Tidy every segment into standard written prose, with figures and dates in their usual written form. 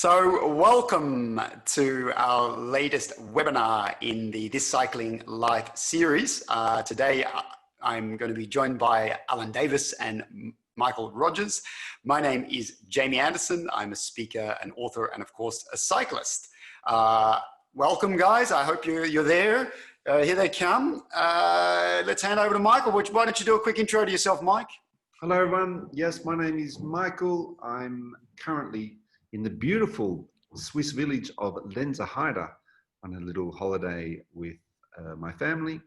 So welcome to our latest webinar in the This Cycling Life series. Today I'm going to be joined by Alan Davis and Michael Rogers. My name is Jamie Anderson. I'm a speaker, an author, and of course a cyclist. Welcome guys, I hope you're there. Here they come. Let's hand over to Michael. Why don't you do a quick intro to yourself, Mike? Hello everyone. Yes, my name is Michael. I'm currently in the beautiful Swiss village of Lenzerheide on a little holiday with my family.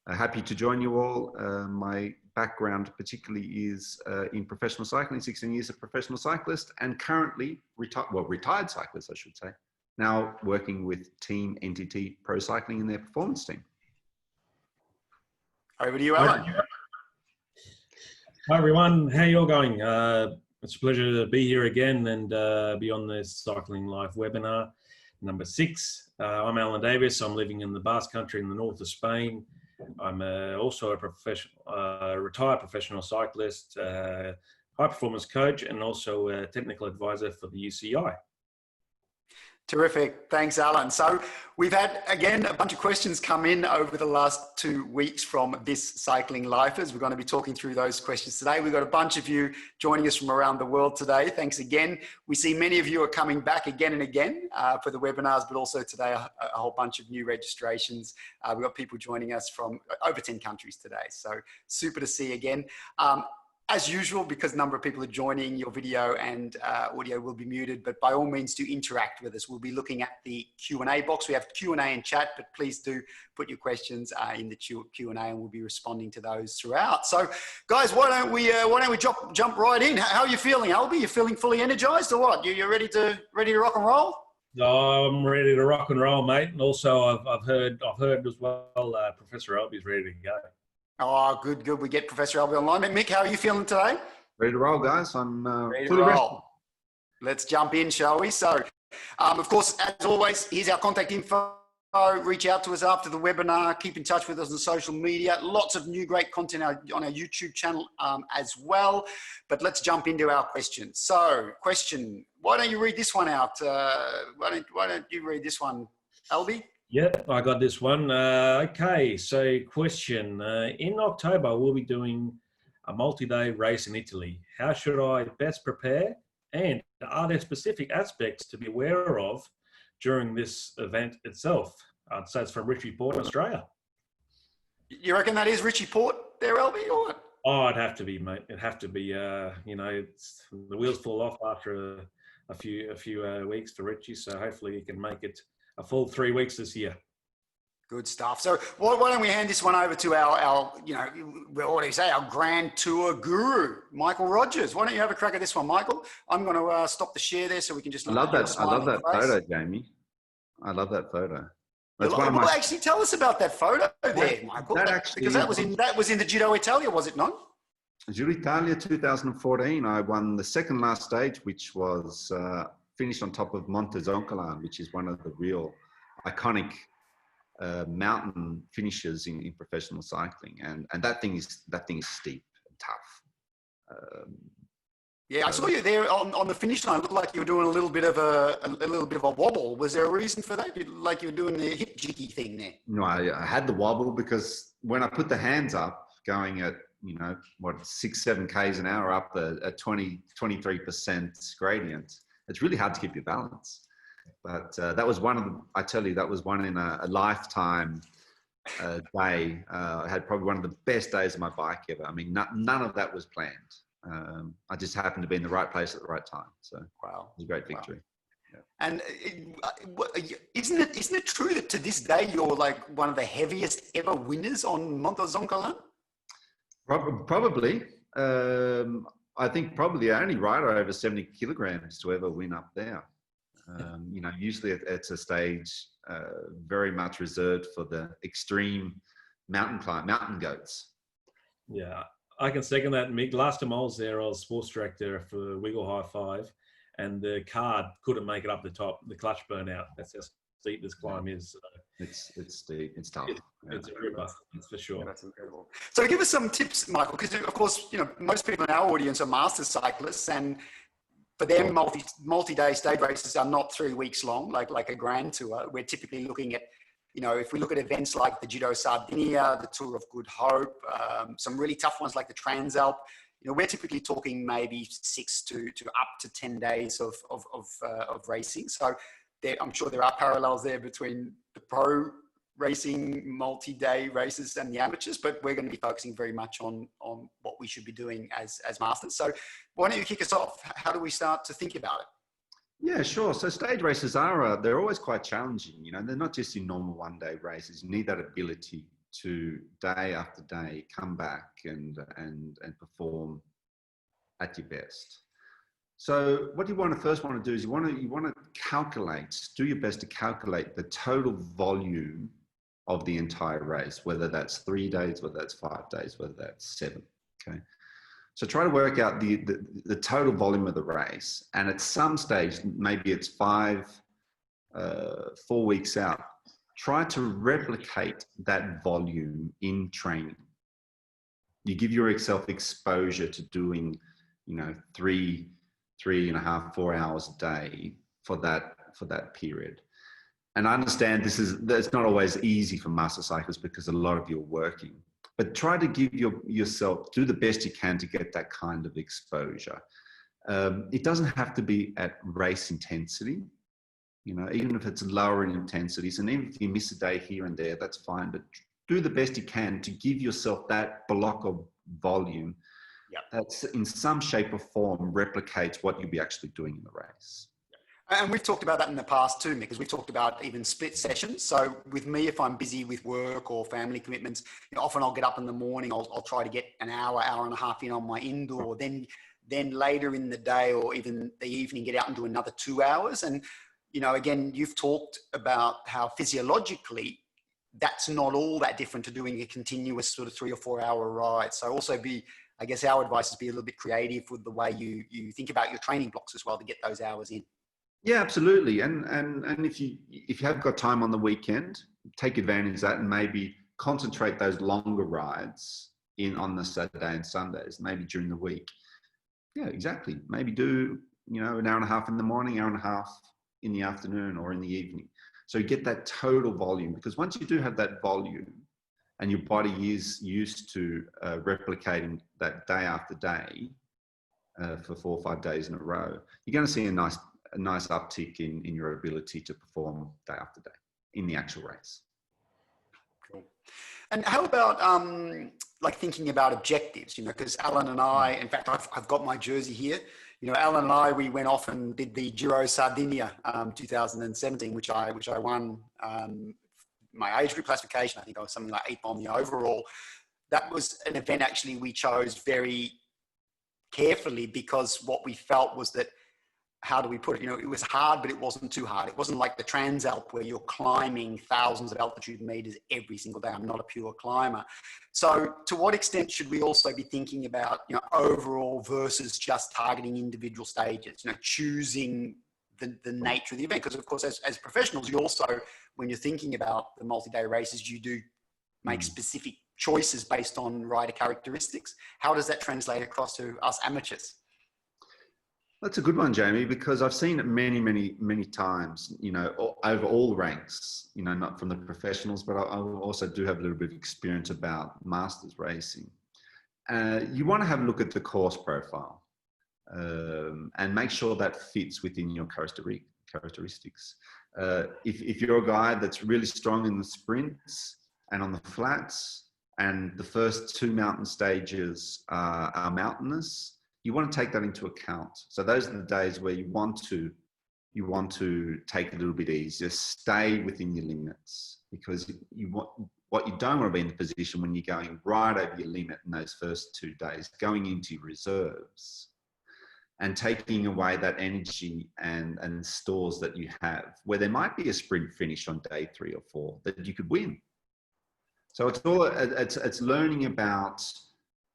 Happy to join you all. My background particularly is in professional cycling, 16 years of professional cyclist, and currently retired cyclist, I should say, now working with Team NTT Pro Cycling in their performance team. Over to you, Alan. Hi everyone, how you all going? It's a pleasure to be here again and be on this Cycling Life webinar number 6. I'm Alan Davis. I'm living in the Basque Country in the north of Spain. I'm also a retired professional cyclist, high performance coach, and also a technical advisor for the UCI. Terrific. Thanks, Alan. So we've had, again, a bunch of questions come in over the last 2 weeks from This Cycling Lifers. We're going to be talking through those questions today. We've got a bunch of you joining us from around the world today. Thanks again. We see many of you are coming back again and again for the webinars, but also today a whole bunch of new registrations. We've got people joining us from over 10 countries today. So super to see again. As usual, because a number of people are joining, your video and audio will be muted, but by all means do interact with us. We'll be looking at the Q&A box. We have Q&A and chat, but please do put your questions in the Q&A and we'll be responding to those throughout. So guys, why don't we jump right in? How are you feeling, Albie? You feeling fully energized or what? You're ready to rock and roll? Oh, I'm ready to rock and roll, mate. And also I've heard as well, Professor Albie's ready to go. Oh, good. We get Professor Albie online. Mick, how are you feeling today? Ready to roll, guys. I'm ready to roll. Let's jump in, shall we? So, of course, as always, here's our contact info. Reach out to us after the webinar. Keep in touch with us on social media. Lots of new great content on our YouTube channel as well. But let's jump into our questions. So, question, why don't you read this one out? Why don't you read this one, Albie? Yep, I got this one. Okay, so question. In October, we'll be doing a multi-day race in Italy. How should I best prepare? And are there specific aspects to be aware of during this event itself? I'd say it's from Richie Port, Australia. You reckon that is Richie Port there, Albie, or what? Oh, it'd have to be, mate. It'd have to be, you know, the wheels fall off after a few weeks for Richie, so hopefully he can make it a full 3 weeks this year. Good stuff. So why don't we hand this one over to our you know, what do you say, our Grand Tour guru, Michael Rogers. Why don't you have a crack at this one, Michael? I'm going to stop the share there so we can just I love that photo, Jamie. I love that photo. That's well, actually tell us about that photo there, Michael. Because that was in the Giro Italia, was it not? Giro Italia 2014. I won the second last stage, which was finished on top of Monte Zoncolan, which is one of the real iconic mountain finishes in professional cycling, and that thing is steep and tough. Yeah, I saw you there on the finish line. It looked like you were doing a little bit of a wobble. Was there a reason for that? Like you were doing the hip jiggy thing there? No, I had the wobble because when I put the hands up, going at 6-7 k's an hour up at 23% gradient, it's really hard to keep your balance. But that was one of the, I tell you, that was one in a lifetime day. I had probably one of the best days of my bike ever. I mean, none of that was planned. I just happened to be in the right place at the right time. So wow, it was a great victory. Wow. Yeah. And isn't it true that to this day you're like one of the heaviest ever winners on Monte Zoncolan? Probably. I think probably the only rider over 70 kilograms to ever win up there. Usually it's a stage very much reserved for the extreme mountain goats. Yeah, I can second that, Mick. Last time I was there, I was sports director for Wiggle High Five, and the card couldn't make it up the top. The clutch burned out. That's how steep this climb is. It's steep. It's tough. It's a ripper, that's for sure. Yeah, that's incredible. So give us some tips, Michael, because of course, most people in our audience are master cyclists, and for them, multi-day stage races are not 3 weeks long, like a grand tour. We're typically looking at, if we look at events like the Giro Sardinia, the Tour of Good Hope, some really tough ones like the Transalp, we're typically talking maybe 6 to up to 10 days of racing. So I'm sure there are parallels there between the pro racing multi-day races and the amateurs, but we're going to be focusing very much on what we should be doing as masters. So why don't you kick us off? How do we start to think about it? Yeah, sure. So stage races they're always quite challenging. They're not just your normal one-day races. You need that ability to day after day come back and perform at your best. So what you first want to do is you want to do your best to calculate the total volume of the entire race, whether that's 3 days, whether that's 5 days, whether that's 7. Okay. So try to work out the total volume of the race. And at some stage, maybe it's 4 weeks out, try to replicate that volume in training. You give yourself exposure to doing, 3.5, 4 hours a day for that period. And I understand that's not always easy for master cyclists because a lot of you are working, but try to give yourself, do the best you can to get that kind of exposure. It doesn't have to be at race intensity, even if it's lower in intensities, and even if you miss a day here and there, that's fine, but do the best you can to give yourself that block of volume that's in some shape or form replicates what you'll be actually doing in the race. And we've talked about that in the past too, because we've talked about even split sessions. So with me, if I'm busy with work or family commitments, often I'll get up in the morning, I'll try to get an hour and a half in on my indoor, then later in the day or even the evening, get out and do another 2 hours. And, again, you've talked about how physiologically that's not all that different to doing a continuous sort of 3 or 4 hour ride. So also I guess our advice is be a little bit creative with the way you think about your training blocks as well to get those hours in. Yeah, absolutely. And if you have got time on the weekend, take advantage of that and maybe concentrate those longer rides on the Saturday and Sundays, maybe during the week. Yeah, exactly. Maybe do, an hour and a half in the morning, hour and a half in the afternoon or in the evening. So you get that total volume, because once you do have that volume and your body is used to replicating that day after day for 4 or 5 days in a row, you're going to see a nice uptick in your ability to perform day after day in the actual race. Cool. And how about thinking about objectives, because Alan and I, in fact, I've got my jersey here. Alan and I, we went off and did the Giro Sardinia 2017, which I won my age group classification. I think I was something like 8th on the overall. That was an event actually we chose very carefully because what we felt was that, how do we put it? It was hard, but it wasn't too hard. It wasn't like the Transalp where you're climbing thousands of altitude meters every single day. I'm not a pure climber. So to what extent should we also be thinking about, overall versus just targeting individual stages, choosing the nature of the event? Because of course, as professionals, you also, when you're thinking about the multi-day races, you do make specific choices based on rider characteristics. How does that translate across to us amateurs? That's a good one, Jamie, because I've seen it many, many, many times, over all ranks, not from the professionals, but I also do have a little bit of experience about masters racing. You want to have a look at the course profile and make sure that fits within your characteristics. If you're a guy that's really strong in the sprints and on the flats, and the first 2 mountain stages are mountainous, you want to take that into account. So those are the days where you want to take it a little bit easier, stay within your limits, because what you don't want to be in the position when you're going right over your limit in those first 2 days, going into your reserves and taking away that energy and stores that you have, where there might be a sprint finish on day 3 or 4 that you could win. So it's learning about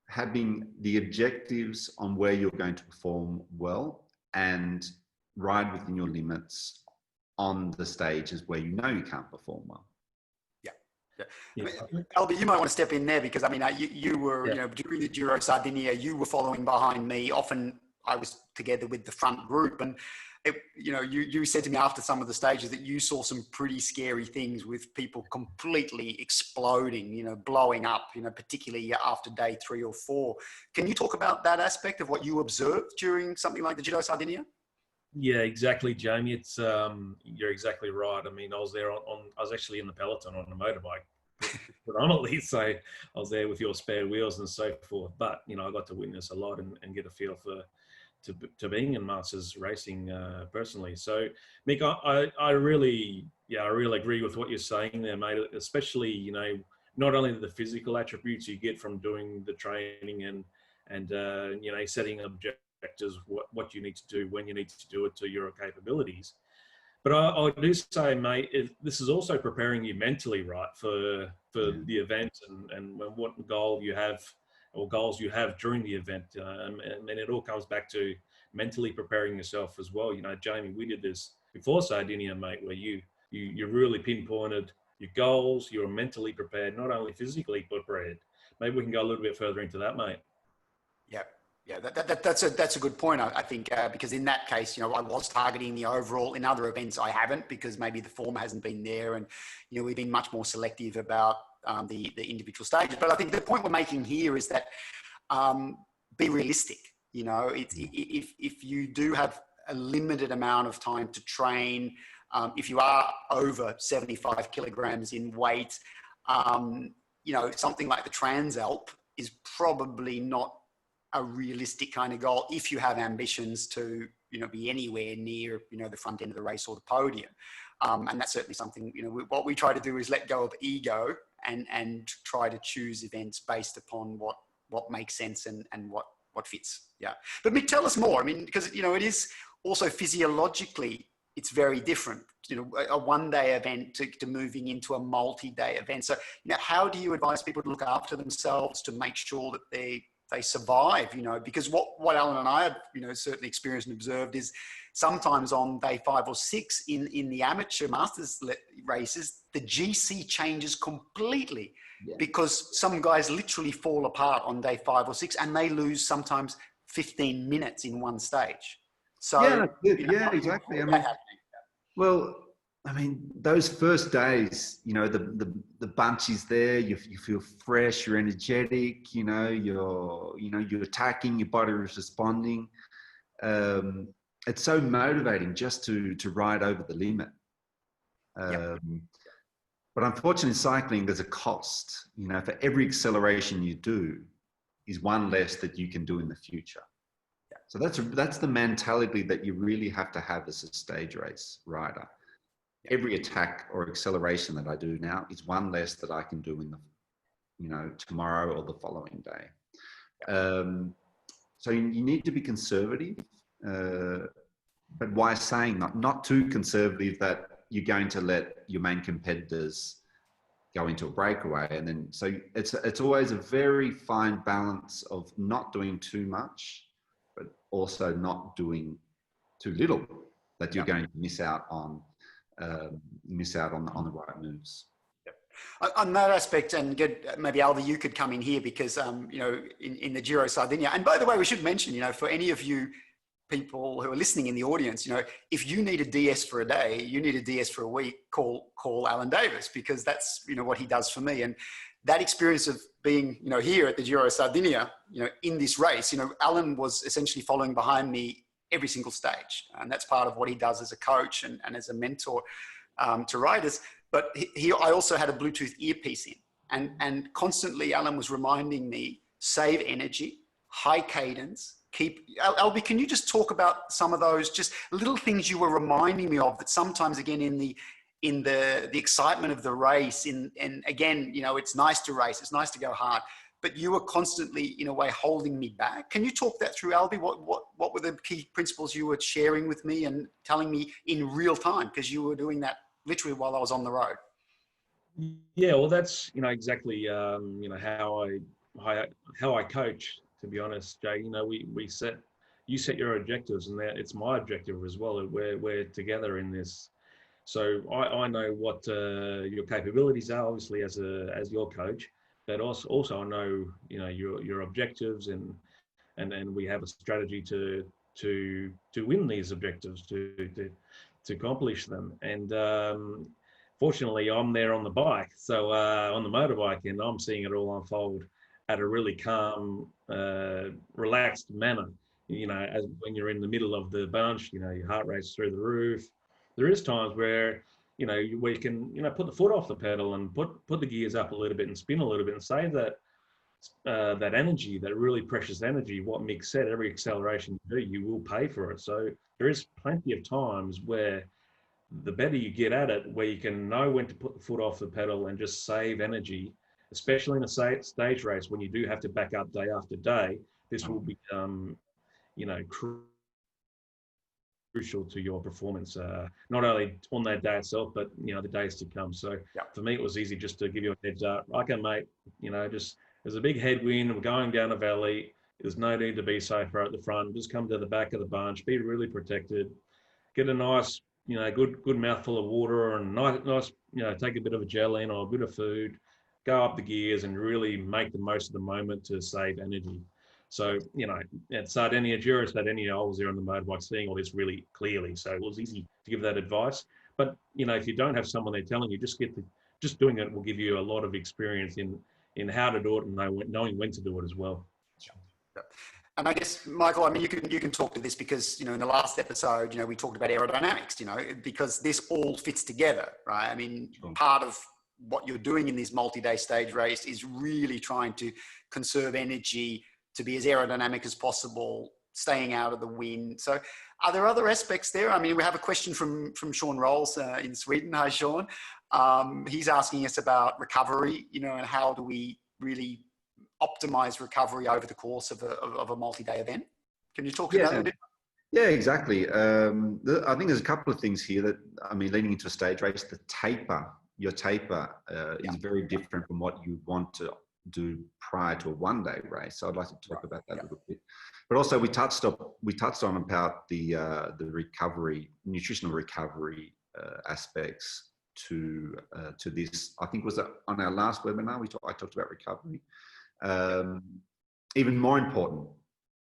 having the objectives on where you're going to perform well and ride within your limits on the stages where you can't perform well. Yeah. Albert, you might want to step in there because you were, during the Giro Sardinia, you were following behind me. Often I was together with the front group, and you said to me after some of the stages that you saw some pretty scary things with people completely exploding, blowing up, particularly after day 3 or 4. Can you talk about that aspect of what you observed during something like the Giro Sardinia? Yeah, exactly, Jamie. It's you're exactly right. I mean, I was there I was actually in the Peloton on a motorbike predominantly, so I was there with your spare wheels and so forth. But I got to witness a lot and get a feel for to being in masters racing personally. So, Mick, I really agree with what you're saying there, mate. Especially not only the physical attributes you get from doing the training and setting objectives, what you need to do, when you need to do it to your capabilities. But I do say, mate, this is also preparing you mentally, right, for the event and what goal you have or goals you have during the event. And it all comes back to mentally preparing yourself as well. Jamie, we did this before Sardinia, mate, where you really pinpointed your goals. You were mentally prepared, not only physically prepared. Maybe we can go a little bit further into that, mate. Yeah, that's a good point. I think because in that case, I was targeting the overall. In other events, I haven't, because maybe the form hasn't been there, and we've been much more selective about the individual stages. But I think the point we're making here is that be realistic. If you do have a limited amount of time to train, if you are over 75 kilograms in weight, something like the Transalp is probably not a realistic kind of goal if you have ambitions to be anywhere near the front end of the race or the podium, and that's certainly something what we try to do is let go of ego and try to choose events based upon what makes sense and what fits. But Mick, tell us more. I mean, because it is also physiologically it's very different, a one-day event to moving into a multi-day event. So how do you advise people to look after themselves to make sure that they survive, because what Alan and I have, certainly experienced and observed is sometimes on day 5 or 6 in the amateur masters races, the GC changes completely because some guys literally fall apart on day 5 or 6 and they lose sometimes 15 minutes in one stage. So exactly. I mean, those first days, the bunch is there. You feel fresh. You're energetic. You're attacking. Your body is responding. It's so motivating just to ride over the limit. But unfortunately, in cycling, there's a cost. For every acceleration you do, is one less that you can do in the future. So that's the mentality that you really have to have as a stage race rider. Every attack or acceleration that I do now is one less that I can do in the, tomorrow or the following day. So you need to be conservative, but why saying not too conservative that you're going to let your main competitors go into a breakaway, and then so it's always a very fine balance of not doing too much, but also not doing too little that you're going to miss out on the right moves. On that aspect, and maybe Alva, you could come in here because in the Giro Sardinia, and by the way, we should mention, for any of you people who are listening in the audience, if you need a DS for a day, you need a DS for a week, call Alan Davis, because that's what he does for me. And that experience of being here at the Giro Sardinia, in this race, Alan was essentially following behind me every single stage, and that's part of what he does as a coach and as a mentor to riders. But I also had a Bluetooth earpiece in, and constantly Alan was reminding me, save energy, high cadence, Albie, can you just talk about some of those just little things you were reminding me of that sometimes, again, in the excitement of the race, and again, it's nice to race, it's nice to go hard, but you were constantly, in a way, holding me back. Can you talk that through, Albie? What were the key principles you were sharing with me and telling me in real time? Because you were doing that literally while I was on the road. Yeah, well, that's exactly how I coach. To be honest, Jay, you set your objectives, and it's my objective as well. We're together in this. So I know what your capabilities are, obviously, as your coach, but also I know your objectives and and we have a strategy to win these objectives, to accomplish them. And fortunately, I'm there on the bike, so on the motorbike, and I'm seeing it all unfold at a really calm, relaxed manner. As when you're in the middle of the bunch, your heart rate's through the roof. There is times where where you can put the foot off the pedal and put the gears up a little bit and spin a little bit and save that energy, that really precious energy. What Mick said, every acceleration you do, you will pay for it. So there is plenty of times where the better you get at it, where you can know when to put the foot off the pedal and just save energy, especially in a stage race when you do have to back up day after day. This will become, crucial to your performance, not only on that day itself, but the days to come. So for me, it was easy just to give you a heads up. Okay, mate, just there's a big headwind. We're going down a valley. There's no need to be so far at the front. Just come to the back of the bunch. Be really protected. Get a nice, good mouthful of water and nice, take a bit of a gel in or a bit of food. Go up the gears and really make the most of the moment to save energy. So, at Sardinia, Giro Sardinia, I was there on the motorbike seeing all this really clearly. So it was easy to give that advice. But, if you don't have someone there telling you, just doing it will give you a lot of experience in how to do it and knowing when to do it as well. And I guess, Michael, I mean, you can talk to this because, in the last episode, we talked about aerodynamics, because this all fits together, right? I mean, part of what you're doing in this multi-day stage race is really trying to conserve energy, to be as aerodynamic as possible, staying out of the wind. So are there other aspects there? I mean, we have a question from Sean Rolls in Sweden. Hi, Sean. He's asking us about recovery, and how do we really optimize recovery over the course of a multi-day event? Can you talk to that a little bit? Yeah, exactly. I think there's a couple of things here that, leading into a stage race, your taper is very different from what you want to do prior to a one-day race. So I'd like to talk about that a little bit. But also we touched on about the recovery, nutritional recovery aspects to this. I think was on our last webinar I talked about recovery. Even more important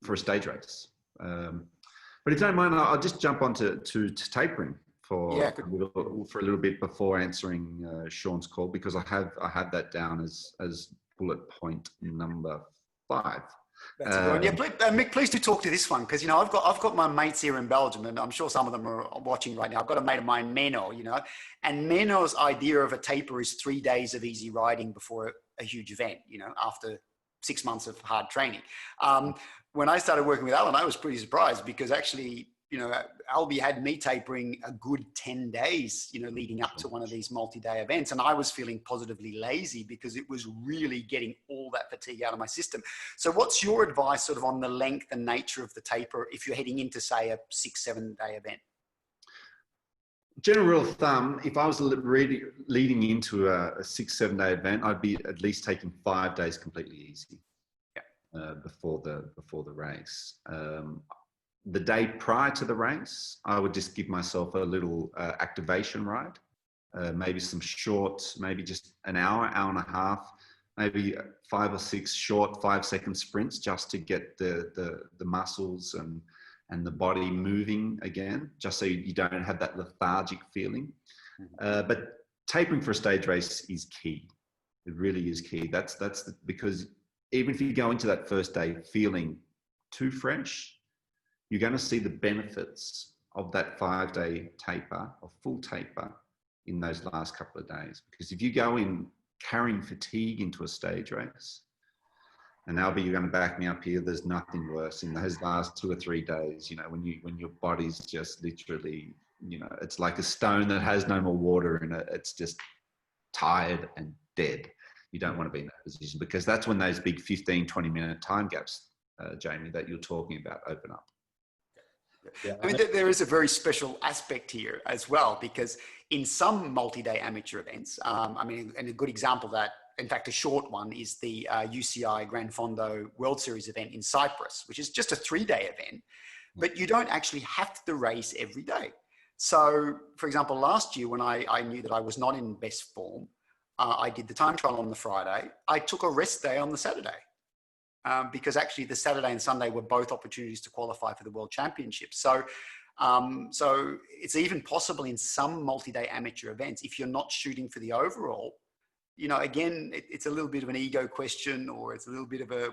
for a stage race. But if you don't mind, I'll just jump on to tapering for a little bit before answering Sean's call, because I have that down as bullet point number 5. That's a good one. Yeah, Mick, please do talk to this one, because I've got my mates here in Belgium, and I'm sure some of them are watching right now. I've got a mate of mine, Menno, and Menno's idea of a taper is 3 days of easy riding before a huge event, after 6 months of hard training. When I started working with Alan, I was pretty surprised, because actually, Albie had me tapering a good 10 days, leading up to one of these multi-day events. And I was feeling positively lazy because it was really getting all that fatigue out of my system. So what's your advice sort of on the length and nature of the taper if you're heading into, say, a 6-7 day event? General rule of thumb, if I was leading into a 6-7 day event, I'd be at least taking 5 days completely easy before the race. The day prior to the race, I would just give myself a little activation ride, maybe some short, maybe just an hour and a half, maybe 5 or 6 short 5-second sprints, just to get the muscles and the body moving again, just so you don't have that lethargic feeling. But tapering for a stage race is key. It really is key. Because even if you go into that first day feeling too fresh, you're going to see the benefits of that 5-day taper, or full taper, in those last couple of days. Because if you go in carrying fatigue into a stage race, and Albie, you're going to back me up here, there's nothing worse in those last 2 or 3 days, when your body's just literally, it's like a stone that has no more water in it. It's just tired and dead. You don't want to be in that position, because that's when those big 15-20 minute time gaps, Jamie, that you're talking about open up. Yeah. I mean, there is a very special aspect here as well, because in some multi-day amateur events, and a good example of that, in fact, a short one, is the UCI Gran Fondo World Series event in Cyprus, which is just a 3-day event, but you don't actually have to race every day. So, for example, last year when I knew that I was not in best form, I did the time trial on the Friday. I took a rest day on the Saturday. because actually the Saturday and Sunday were both opportunities to qualify for the World Championships. So it's even possible in some multi-day amateur events, if you're not shooting for the overall, again, it's a little bit of an ego question, or it's a little bit of a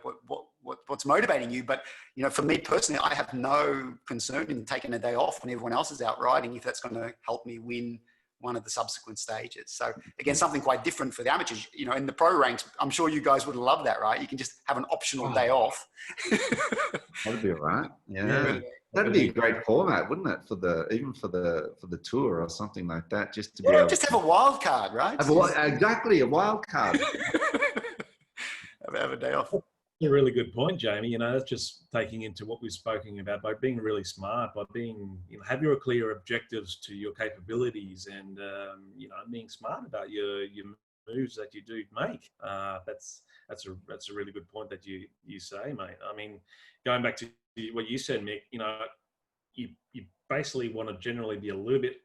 what's motivating you. But for me personally, I have no concern in taking a day off when everyone else is out riding, if that's going to help me win one of the subsequent stages. So again, something quite different for the amateurs. In the pro ranks, I'm sure you guys would love that, right? You can just have an optional day off. That'd be all right. Yeah. That'd be a great format, wouldn't it? For the tour or something like that, just to be able just have a wild card, right? Exactly, a wild card. have a day off. A really good point, Jamie. That's just taking into what we've spoken about, by being really smart, by being, have your clear objectives to your capabilities, and being smart about your moves that you do make. That's a really good point that you say, mate. I mean, going back to what you said, Mick, you basically want to generally be a little bit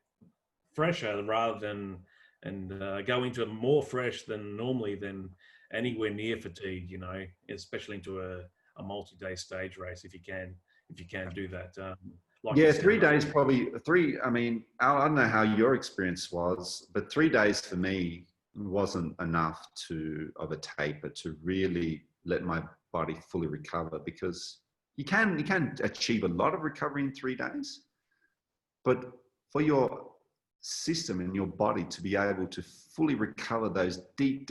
fresher rather than go into it more fresh than normally, than anywhere near fatigue, especially into a multi-day stage race, if you can do that. 3 days, probably three. I mean, I don't know how your experience was, but 3 days for me wasn't enough of a taper to really let my body fully recover, because you can achieve a lot of recovery in 3 days, but for your system and your body to be able to fully recover those deep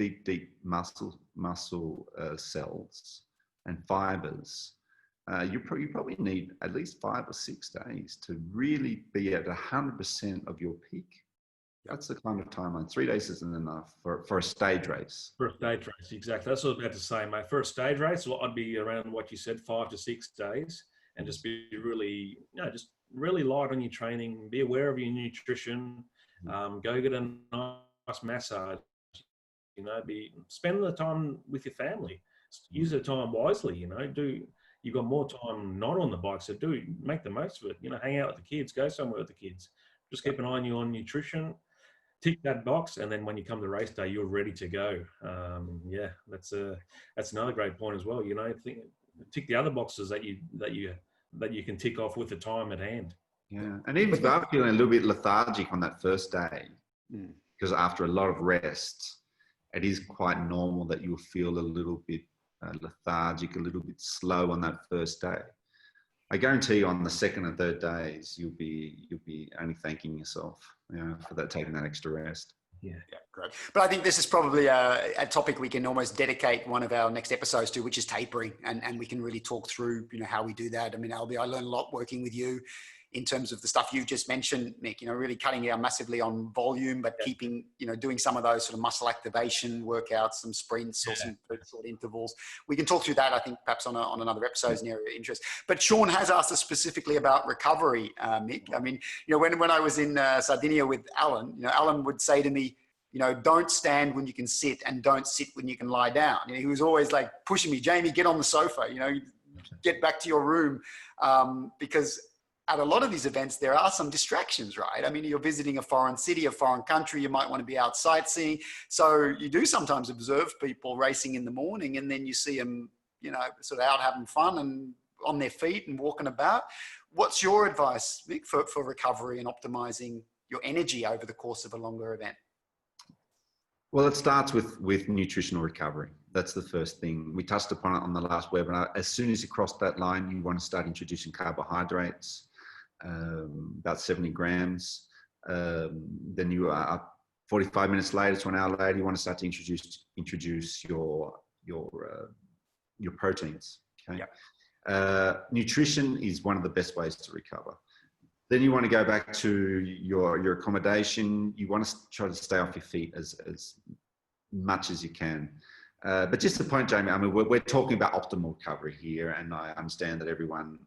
muscle cells and fibers, you probably need at least 5 or 6 days to really be at 100% of your peak. That's the kind of timeline. 3 days isn't enough for a stage race. For a stage race, exactly. That's what I was about to say, mate. For a stage race, I'd be around what you said, 5 to 6 days, and just be really, just really light on your training. Be aware of your nutrition. Go get a nice massage. Spend the time with your family. Use the time wisely. You've got more time not on the bike, so make the most of it. Hang out with the kids. Go somewhere with the kids. Just keep an eye on your nutrition. Tick that box, and then when you come to race day, you're ready to go. That's another great point as well. Tick the other boxes that you can tick off with the time at hand. Yeah, and even if I'm feeling a little bit lethargic on that first day, because after a lot of rest, it is quite normal that you'll feel a little bit lethargic, a little bit slow on that first day. I guarantee you on the second and third days, you'll be only thanking yourself, for taking that extra rest. Yeah, great. But I think this is probably a topic we can almost dedicate one of our next episodes to, which is tapering, and we can really talk through, how we do that. I mean, Albie, I learned a lot working with you in terms of the stuff you just mentioned, Mick, really cutting down massively on volume, but keeping, doing some of those sort of muscle activation workouts, some sprints or some short intervals. We can talk through that, I think, perhaps on another episode as an area of interest. But Sean has asked us specifically about recovery, Mick. I mean, when I was in Sardinia with Alan, Alan would say to me, don't stand when you can sit and don't sit when you can lie down. He was always like pushing me, Jamie, get on the sofa, get back to your room, because at a lot of these events, there are some distractions, right? I mean, you're visiting a foreign city, a foreign country, you might want to be out sightseeing. So you do sometimes observe people racing in the morning, and then you see them, sort of out having fun and on their feet and walking about. What's your advice, Mick, for recovery and optimizing your energy over the course of a longer event? Well, it starts with nutritional recovery. That's the first thing. We touched upon it on the last webinar. As soon as you cross that line, you want to start introducing carbohydrates. About 70 grams. Then you are 45 minutes later to an hour later, you want to start to introduce your proteins. Okay. Nutrition is one of the best ways to recover. Then you want to go back to your accommodation. You want to try to stay off your feet as much as you can. But just the point, Jamie, I mean, we're talking about optimal recovery here, and I understand that everyone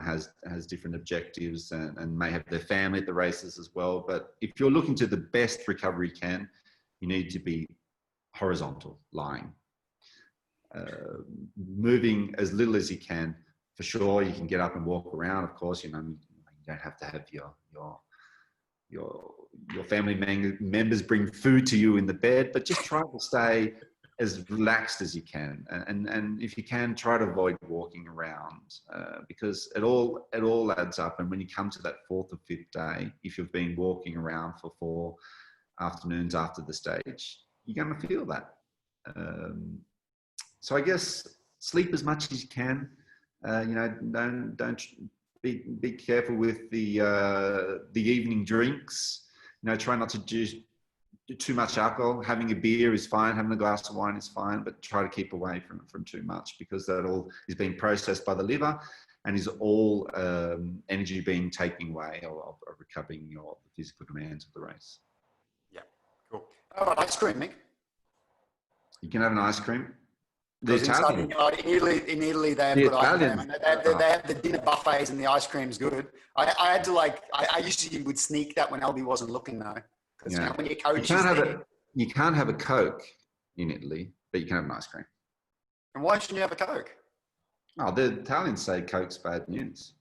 has different objectives and may have their family at the races as well. But if you're looking to the best recovery you can, you need to be horizontal, lying, moving as little as you can. For sure, you can get up and walk around. Of course, you don't have to have your family members bring food to you in the bed, but just try to stay as relaxed as you can, and if you can, try to avoid walking around, because it all adds up. And when you come to that 4th or 5th day, if you've been walking around for 4 afternoons after the stage, you're going to feel that. So I guess sleep as much as you can. Don't be careful with the evening drinks. Try not to do too much alcohol. Having a beer is fine. Having a glass of wine is fine, but try to keep away from too much, because that all is being processed by the liver and is all energy being taken away or recovering your physical demands of the race. Yeah, cool. Oh, ice cream, Mick. You can have an ice cream. The In Italy, they have good ice cream. They have the dinner buffets and the ice cream's good. I had to I usually would sneak that when Albie wasn't looking though. Because when your coach you can't have a Coke in Italy, but you can have an ice cream. And why shouldn't you have a Coke? Oh, the Italians say Coke's bad news.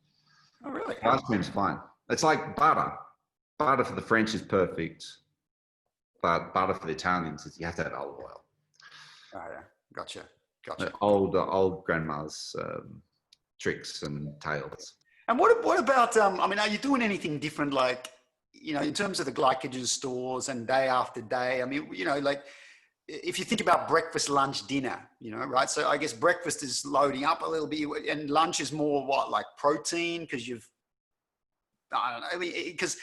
Oh, really? Ice cream's fine. It's like butter. Butter for the French is perfect, but butter for the Italians is you have to have olive oil. Oh, yeah. Gotcha. Old grandma's tricks and tales. And what about, are you doing anything different, in terms of the glycogen stores and day after day? If you think about breakfast, lunch, dinner, right? So I guess breakfast is loading up a little bit, and lunch is more like protein, because because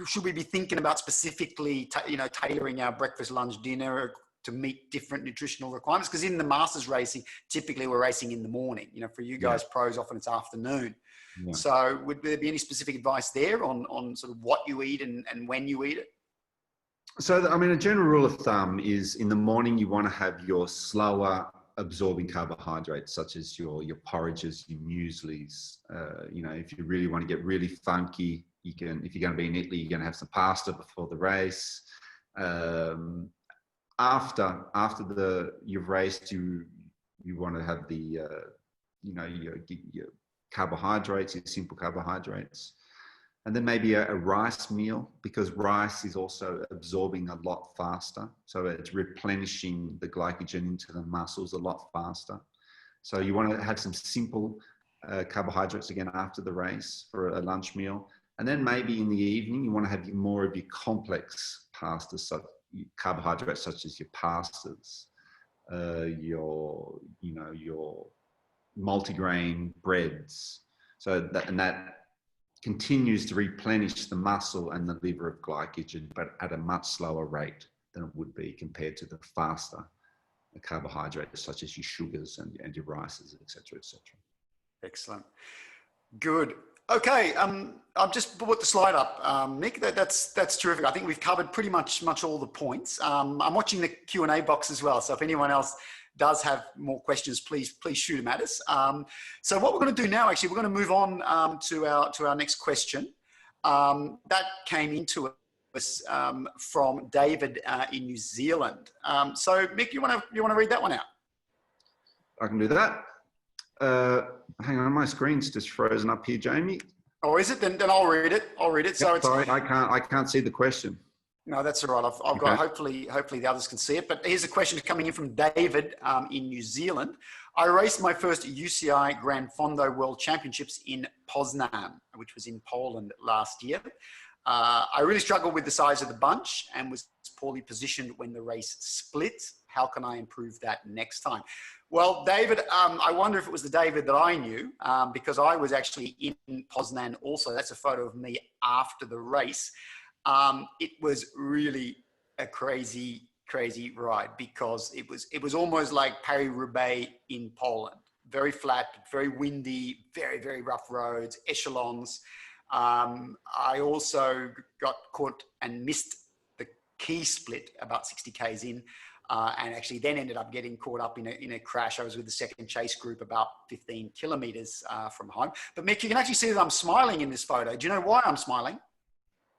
should we be thinking about specifically, tailoring our breakfast, lunch, dinner to meet different nutritional requirements? Because in the masters racing, typically we're racing in the morning. For you guys, pros, often it's afternoon. Yeah. So would there be any specific advice there on sort of what you eat and when you eat it? So, a general rule of thumb is in the morning, you want to have your slower absorbing carbohydrates, such as your porridges, your mueslis. If you really want to get really funky, you can, if you're going to be in Italy, you're going to have some pasta before the race. After you've raced, you want to have the your carbohydrates, your simple carbohydrates, and then maybe a rice meal, because rice is also absorbing a lot faster, so it's replenishing the glycogen into the muscles a lot faster. So you want to have some simple carbohydrates again after the race for a lunch meal, and then maybe in the evening you want to have more of your complex pastas, so carbohydrates such as your pastas, your multigrain breads. So that continues to replenish the muscle and the liver of glycogen, but at a much slower rate than it would be compared to the faster carbohydrates such as your sugars and your rices, etc., etc. Excellent. Good. Okay, I've just put the slide up, Mick. That's terrific. I think we've covered pretty much all the points. I'm watching the Q&A box as well, so if anyone else does have more questions, please shoot them at us. So what we're going to do now, actually, we're going to move on to our next question. That came into us from David in New Zealand. So Mick, you want to read that one out? I can do that. Hang on, my screen's just frozen up here, Jamie. Oh, is it? Then I'll read it. Yep, so it's sorry, I can't see the question. No, that's all right. I've got, hopefully the others can see it. But here's a question coming in from David in New Zealand. I raced my first UCI Gran Fondo World Championships in Poznan, which was in Poland last year. I really struggled with the size of the bunch and was poorly positioned when the race split. How can I improve that next time? Well, David, I wonder if it was the David that I knew, because I was actually in Poznan also. That's a photo of me after the race. It was really a crazy ride, because it was almost like Paris-Roubaix in Poland. Very flat, very windy, very rough roads, echelons. I also got caught and missed the key split about 60 Ks in. And actually then ended up getting caught up in a crash. I was with the second chase group about 15 kilometers from home. But Mick, you can actually see that I'm smiling in this photo. Do you know why I'm smiling?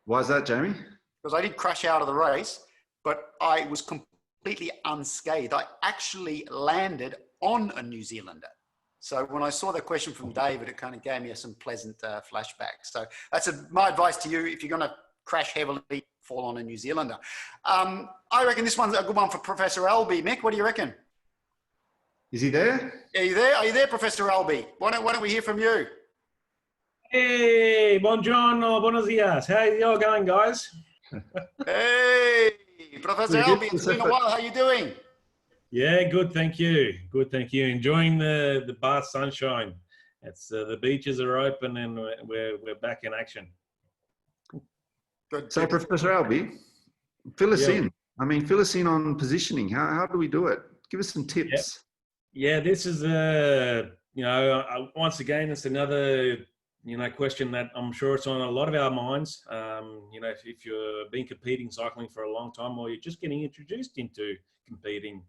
Why is that, Jamie? Because I did crash out of the race, but I was completely unscathed. I actually landed on a New Zealander. So when I saw the question from David, it kind of gave me some pleasant flashbacks. So that's my advice to you. If you're going to crash heavily, fall on a New Zealander. I reckon this one's a good one for Professor Albee. Mick, what do you reckon? Is he there? Are you there? Are you there, Professor Albee? Why don't we hear from you? Hey, buongiorno, buenos dias. How are you all going, guys? Hey, Professor Albee, it's been a while. How are you doing? Yeah, good, thank you. Good, thank you. Enjoying the Bath sunshine. It's the beaches are open and we're back in action. Good. So, Professor Albee, fill us in. I mean, fill us in on positioning. How do we do it? Give us some tips. Yeah, this is once again, it's another question that I'm sure it's on a lot of our minds. If you've been competing cycling for a long time, or you're just getting introduced into competing,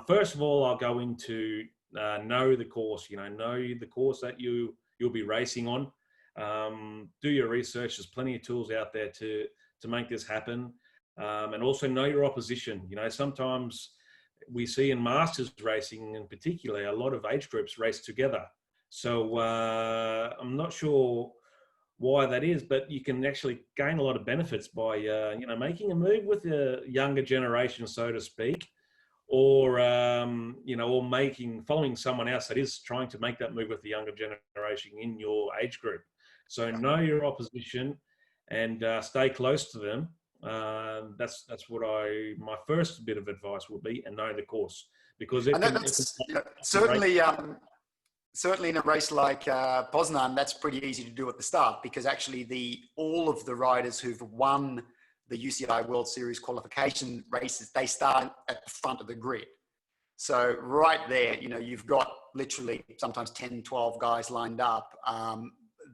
first of all, I'll go into know the course. Know the course that you'll be racing on. Do your research. There's plenty of tools out there to make this happen, and also know your opposition. Sometimes we see in masters racing, in particular, a lot of age groups race together. So I'm not sure why that is, but you can actually gain a lot of benefits by making a move with the younger generation, so to speak, or following someone else that is trying to make that move with the younger generation in your age group. So know your opposition and stay close to them. That's what my first bit of advice will be, and know the course, because certainly in a race like Poznan, that's pretty easy to do at the start, because actually all of the riders who've won the UCI World Series qualification races, they start at the front of the grid. So right there, you've got literally sometimes 10, 12 guys lined up.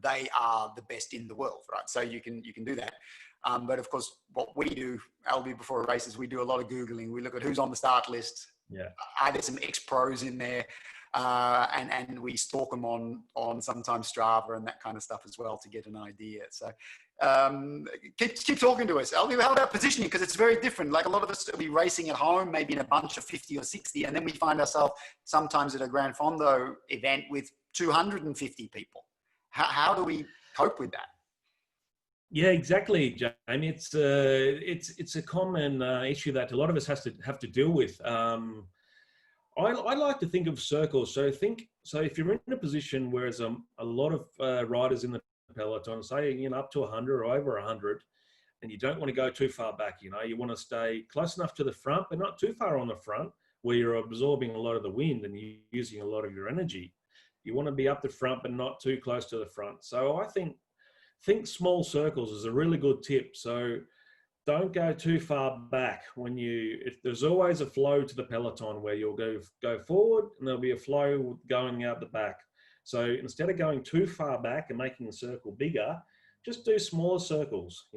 They are the best in the world, right? So you can do that. But of course, what we do, Albie, before races, we do a lot of Googling. We look at who's on the start list. Yeah. Are there some ex-pros in there? And we stalk them on sometimes Strava and that kind of stuff as well to get an idea. So keep talking to us. Albie, how about positioning? Because it's very different. Like a lot of us will be racing at home, maybe in a bunch of 50 or 60, and then we find ourselves sometimes at a Gran Fondo event with 250 people. How do we cope with that? Yeah, exactly, Jamie. It's a common issue that a lot of us have to deal with. I like to think of circles. So if you're in a position where there's a lot of riders in the peloton, say up to 100 or over 100, and you don't want to go too far back. You want to stay close enough to the front, but not too far on the front where you're absorbing a lot of the wind and you're using a lot of your energy. You want to be up the front, but not too close to the front. So I think small circles is a really good tip. So don't go too far back if there's always a flow to the peloton where you'll go forward and there'll be a flow going out the back. So instead of going too far back and making the circle bigger, just do smaller circles.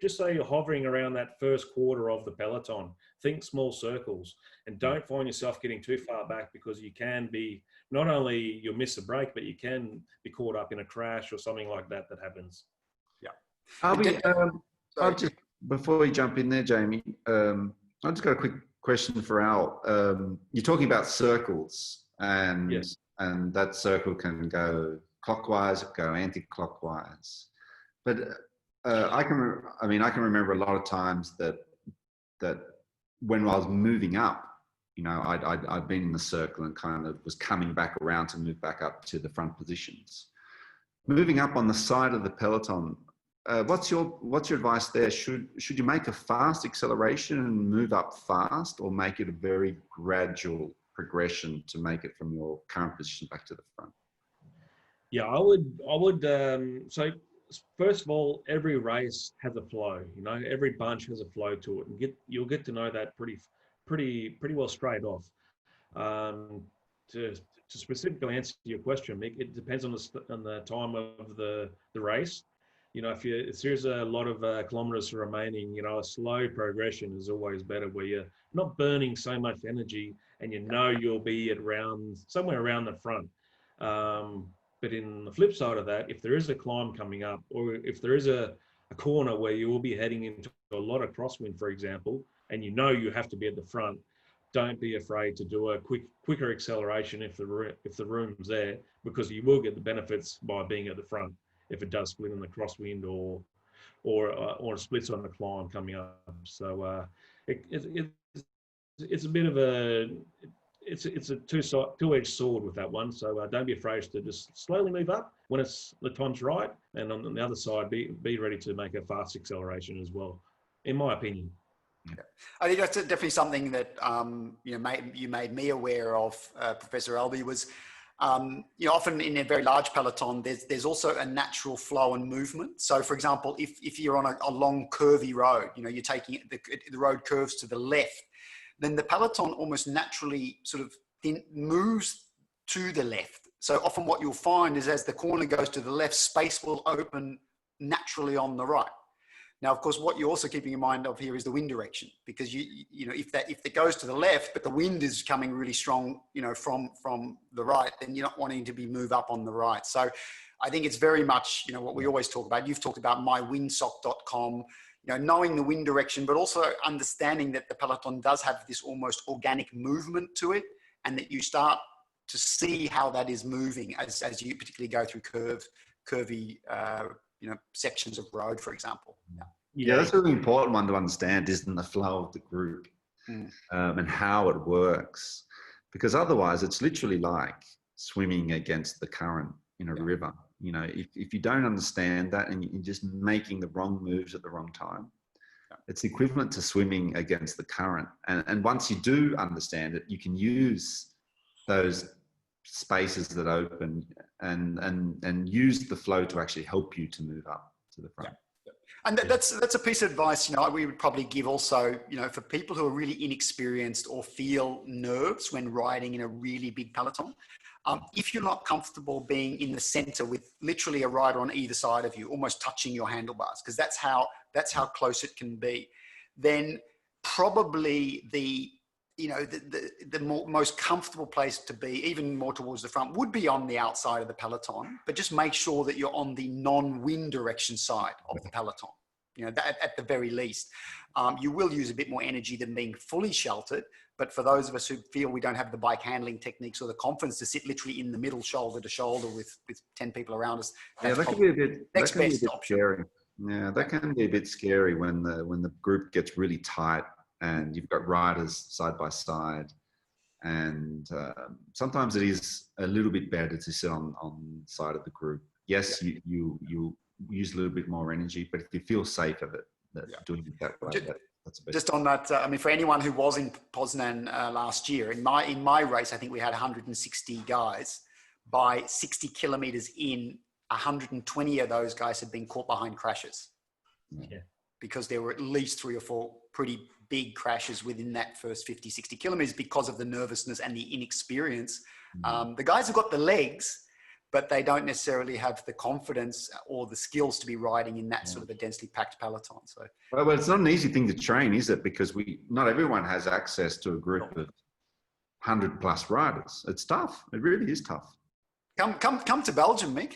Just say you're hovering around that first quarter of the peloton. Think small circles, and don't find yourself getting too far back, because you can be, not only you'll miss a break, but you can be caught up in a crash or something like that happens. Yeah. Before we jump in there, Jamie, I just got a quick question for Al. You're talking about circles, and yes, and that circle can go clockwise, go anti-clockwise. But I can remember a lot of times that when I was moving up, I'd been in the circle and kind of was coming back around to move back up to the front positions. Moving up on the side of the peloton, what's your advice there? Should you make a fast acceleration and move up fast, or make it a very gradual progression to make it from your current position back to the front? Yeah, I would. So first of all, every race has a flow. Every bunch has a flow to it, and you'll get to know that pretty well straight off. To specifically answer your question, Mick, it depends on the time of the race. If there's a lot of kilometers remaining, a slow progression is always better, where you're not burning so much energy and you'll be somewhere around the front. But in the flip side of that, if there is a climb coming up, or if there is a corner where you will be heading into a lot of crosswind, for example, and you have to be at the front, don't be afraid to do a quicker acceleration if the room's there, because you will get the benefits by being at the front if it does split in the crosswind, or or splits on the climb coming up. So it's a bit of a it's a two-edged sword with that one. So don't be afraid to just slowly move up when the time's right, and on the other side, be ready to make a fast acceleration as well, in my opinion. Yeah. I think that's definitely something that you made me aware of, Professor Albee, was often in a very large peloton, there's also a natural flow and movement. So, for example, if you're on a long curvy road, you're taking the road curves to the left, then the peloton almost naturally sort of moves to the left. So often what you'll find is as the corner goes to the left, space will open naturally on the right. Now, of course, what you're also keeping in mind of here is the wind direction, because if it goes to the left, but the wind is coming really strong, from the right, then you're not wanting to move up on the right. So I think it's very much, what we always talk about. You've talked about mywindsock.com, knowing the wind direction, but also understanding that the peloton does have this almost organic movement to it, and that you start to see how that is moving as you particularly go through curvy, sections of road, for example. Yeah, that's a really important one to understand, isn't the flow of the group and how it works. Because otherwise, it's literally like swimming against the current in a river. If you don't understand that and you're just making the wrong moves at the wrong time, it's equivalent to swimming against the current. And once you do understand it, you can use those spaces that open and use the flow to actually help you to move up to the front. And that's a piece of advice, we would probably give also, for people who are really inexperienced or feel nerves when riding in a really big peloton. If you're not comfortable being in the center with literally a rider on either side of you, almost touching your handlebars, because that's how close it can be, then probably the most comfortable place to be, even more towards the front, would be on the outside of the peloton, but just make sure that you're on the non-wind direction side of the peloton. That at the very least. You will use a bit more energy than being fully sheltered, but for those of us who feel we don't have the bike handling techniques or the confidence to sit literally in the middle, shoulder to shoulder with 10 people around us, that can be a bit option. scary. Yeah, that can be a bit scary when the group gets really tight and you've got riders side by side, and sometimes it is a little bit better to sit on the side of the group. Yes, you use a little bit more energy, but if you feel safe of it, doing it that way, that's the best. Just on that, for anyone who was in Poznan last year, in my race, I think we had 160 guys. By 60 kilometers in, 120 of those guys had been caught behind crashes. Yeah. Because there were at least 3 or 4 pretty big crashes within that first 50, 60 kilometers because of the nervousness and the inexperience. The guys have got the legs, but they don't necessarily have the confidence or the skills to be riding in that sort of a densely packed peloton. So, well, it's not an easy thing to train, is it? Because not everyone has access to a group of 100+ riders. It's tough. It really is tough. Come to Belgium, Mick.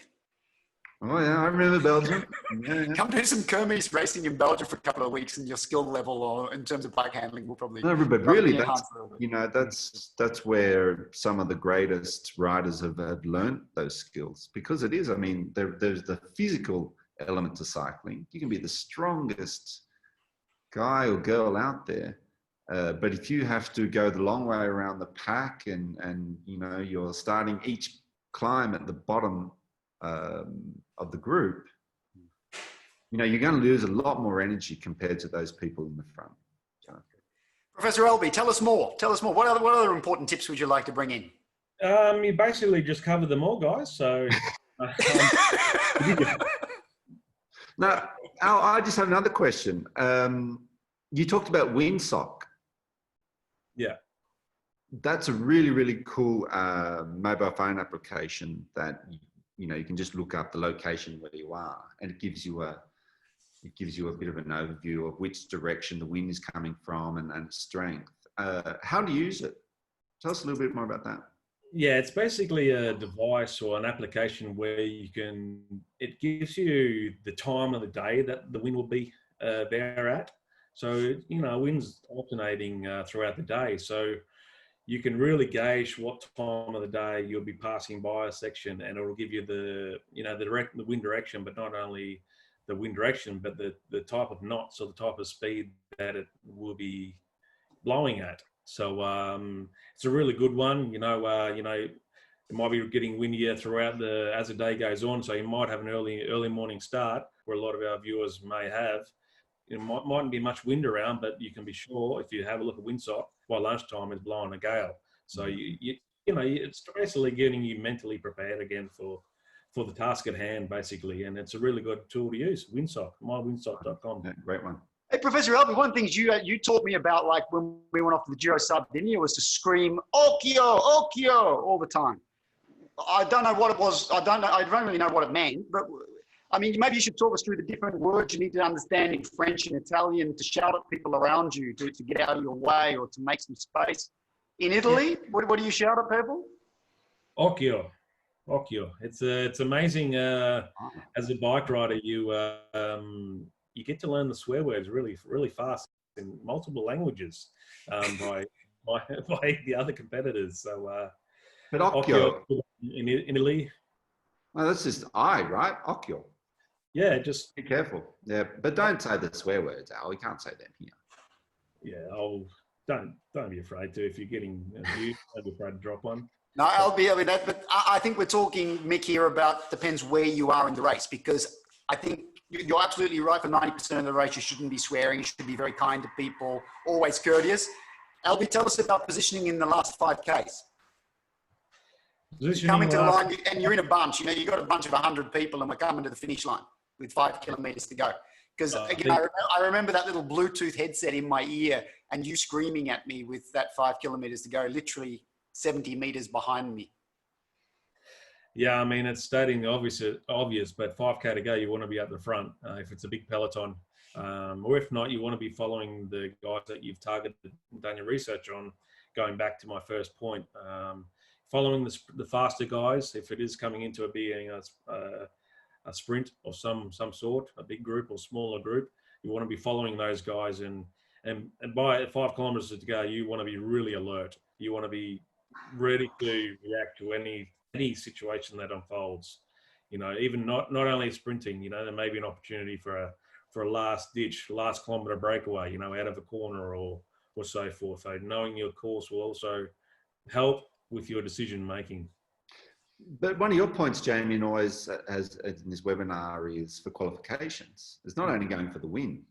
Oh yeah, I remember Belgium. Yeah. Come do some Kermes racing in Belgium for a couple of weeks, and your skill level, or in terms of bike handling, will probably. No, but really, that's where some of the greatest riders have learned those skills, because it is. I mean, there's the physical element to cycling. You can be the strongest guy or girl out there, but if you have to go the long way around the pack, and you're starting each climb at the bottom of the group, you're going to lose a lot more energy compared to those people in the front. So. Professor Albee, tell us more. What other important tips would you like to bring in? You basically just covered them all, guys. So now, Al, I just have another question. You talked about Windsock. Yeah. That's a really, really cool mobile phone application that you can just look up the location where you are, and it gives you a bit of an overview of which direction the wind is coming from and strength. How do you use it? Tell us a little bit more about that. Yeah, it's basically a device or an application where it gives you the time of the day that the wind will be there at. So, wind's alternating throughout the day. So you can really gauge what time of the day you'll be passing by a section, and it'll give you the wind direction, but not only the wind direction, but the type of knots or the type of speed that it will be blowing at. So it's a really good one. You know, it might be getting windier throughout as the day goes on. So you might have an early morning start where a lot of our viewers may have. It mightn't be much wind around, but you can be sure if you have a look at windsock, by lunchtime it's blowing a gale. So you know, it's basically getting you mentally prepared again for the task at hand, basically. And it's a really good tool to use. Windsock, mywindsock.com. Yeah, great one. Hey, Professor Albie, one of the things you taught me about, like when we went off to the Giro Sardinia, was to scream "Occhio, Occhio" all the time. I don't know what it was. I don't really know what it meant, but I mean, maybe you should talk us through the different words you need to understand in French and Italian to shout at people around you to get out of your way or to make some space. In Italy, what do you shout at people? Occhio. Occhio. It's amazing. As a bike rider, you get to learn the swear words really fast in multiple languages by the other competitors. So, but occhio in Italy. Well, that's just right? Occhio. Yeah, just be careful. Yeah, but don't say the swear words, Al. We can't say them here. Yeah, don't be afraid to. If you're getting viewed, don't be afraid to drop one. No, I'll be with that. But I think we're talking, Mick, here about depends where you are in the race, because I think you're absolutely right. For 90% of the race, you shouldn't be swearing. You should be very kind to people, always courteous. Albie, tell us about positioning in the last 5Ks. Coming to the line, and you're in a bunch. You know, you've got a bunch of 100 people, and we're coming to the finish line with 5 kilometers to go. Because again, I remember that little Bluetooth headset in my ear, and you screaming at me with that 5 kilometers to go, literally 70 meters behind me. Yeah, I mean, it's stating the obvious, but 5K to go, you want to be at the front if it's a big peloton. Or if not, you want to be following the guys that you've targeted and done your research on, going back to my first point. Following the faster guys, if it is coming into being a sprint of some sort, a big group or smaller group, you want to be following those guys. And by 5 kilometers to go, you want to be really alert. You want to be ready to react to any situation that unfolds. You know, even not only sprinting, you know, there may be an opportunity for a last kilometer breakaway, you know, out of a corner or so forth. So knowing your course will also help with your decision making. But one of your points, Jamie, always has in this webinar is for qualifications. It's not only going for the win.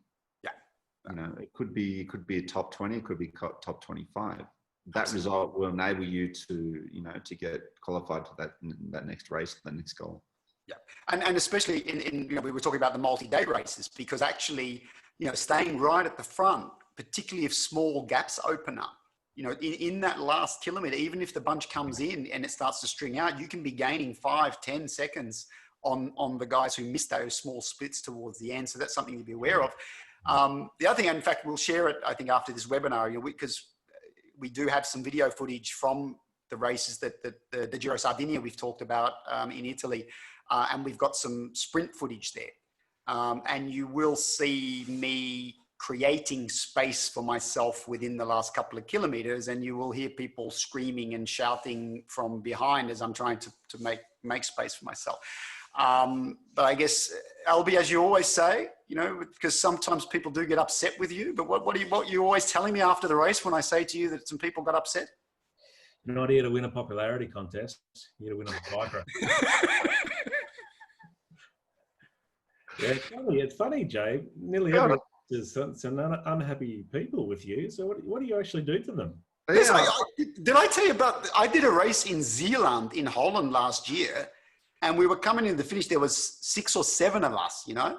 Yeah. You know, it could be a top 20, it could be top 25. That result will enable you to, you know, to get qualified to that next race, that next goal. Yeah, and especially in you know, we were talking about the multi-day races, because actually, you know, staying right at the front, particularly if small gaps open up, you know, in that last kilometer, even if the bunch comes in and it starts to string out, you can be gaining 5-10 seconds on the guys who missed those small splits towards the end. So that's something to be aware of. The other thing, in fact, we'll share it, I think, after this webinar, you know, because we do have some video footage from the races that the Giro Sardinia we've talked about in Italy, and we've got some sprint footage there. And you will see me creating space for myself within the last couple of kilometers, and you will hear people screaming and shouting from behind as I'm trying to make space for myself. But I guess, Albie, as you always say, you know, because sometimes people do get upset with you, but what are you always telling me after the race when I say to you that some people got upset? You're not here to win a popularity contest. You're here to win a bike race. Yeah, it's funny, Jay. Nearly everyone is some unhappy people with you. So what do you actually do to them? Yeah. Did I tell you about, I did a race in Zeeland, in Holland last year, and we were coming into the finish. There was 6 or 7 of us, you know,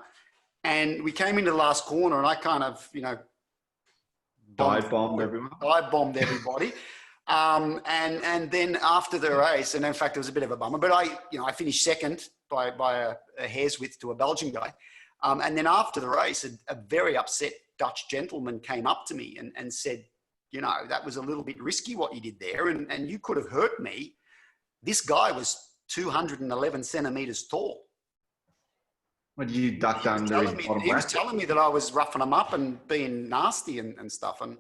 and we came into the last corner, and I kind of, you know, dive bombed everybody. And then after the race, and in fact, it was a bit of a bummer, but I finished second by a hair's width to a Belgian guy. And then after the race, a very upset Dutch gentleman came up to me and said, you know, that was a little bit risky what you did there. And you could have hurt me. This guy was 211 centimeters tall. Well, you ducked under his bottom bracket? He was telling me that I was roughing him up and being nasty and stuff. And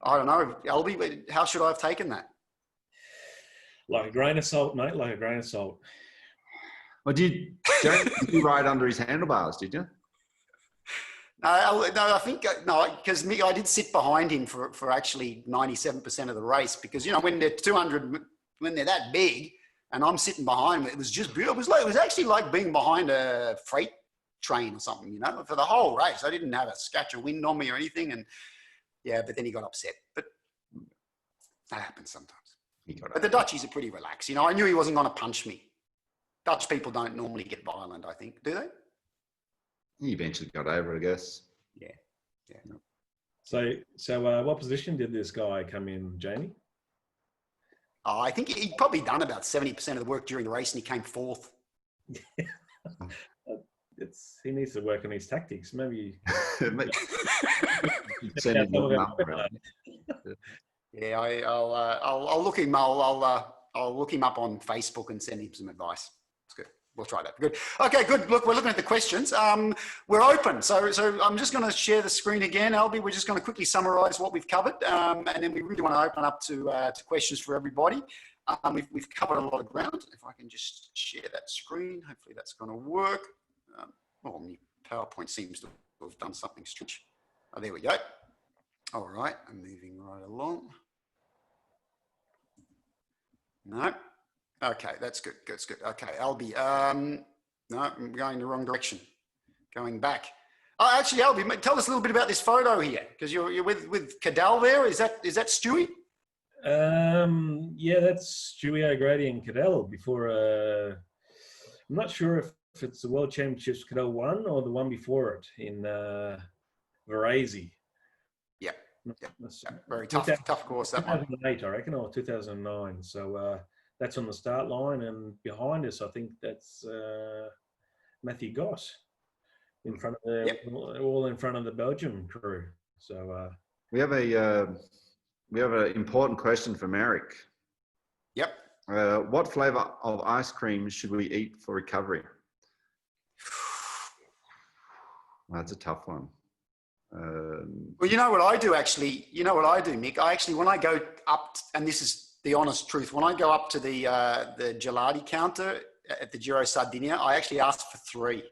I don't know, Albie, how should I have taken that? Like a grain of salt, mate, like a grain of salt. Well, did you ride under his handlebars, did you? No, I think no, because I did sit behind him for actually 97% of the race, because when they're 200, when they're that big, and I'm sitting behind them, it was just beautiful. It was actually like being behind a freight train or something, for the whole race. I didn't have a scratch of wind on me or anything, and yeah, but then he got upset. But that happens sometimes. But the Dutchies are pretty relaxed. I knew he wasn't going to punch me. Dutch people don't normally get violent, I think, do they? He eventually got over it, I guess. Yeah. So what position did this guy come in, Jamie? Oh, I think he'd probably done about 70% of the work during the race, and he came fourth. He needs to work on his tactics. Maybe send him up around. Yeah, I'll look him. I'll look him up on Facebook and send him some advice. It's good. We'll try that. Good. Okay, good. Look, we're looking at the questions. We're open. So I'm just going to share the screen again, Albie. We're just going to quickly summarize what we've covered. And then we really want to open up to questions for everybody. We've covered a lot of ground. If I can just share that screen, hopefully that's going to work. My PowerPoint seems to have done something strange. Oh, there we go. All right, I'm moving right along. No. Okay, that's good. That's good. Okay, Albie. No, I'm going the wrong direction. Going back. Oh, actually, Albie, tell us a little bit about this photo here, because you're with Cadell there. Is that Stewie? Yeah, that's Stewie O'Grady and Cadell before. I'm not sure if it's the World Championships Cadell won or the one before it in Varese. Yeah. Very tough course, that one. 2008, I reckon, or 2009. So that's on the start line, and behind us, I think that's Matthew Goss in front of all in front of the Belgium crew. So we have an important question from Eric. Yep. What flavor of ice cream should we eat for recovery? Well, that's a tough one. Well, you know what I do actually? You know what I do, Mick? I actually, when I go up, and this is the honest truth, when I go up to the gelati counter at the Giro Sardinia, I actually ask for 3.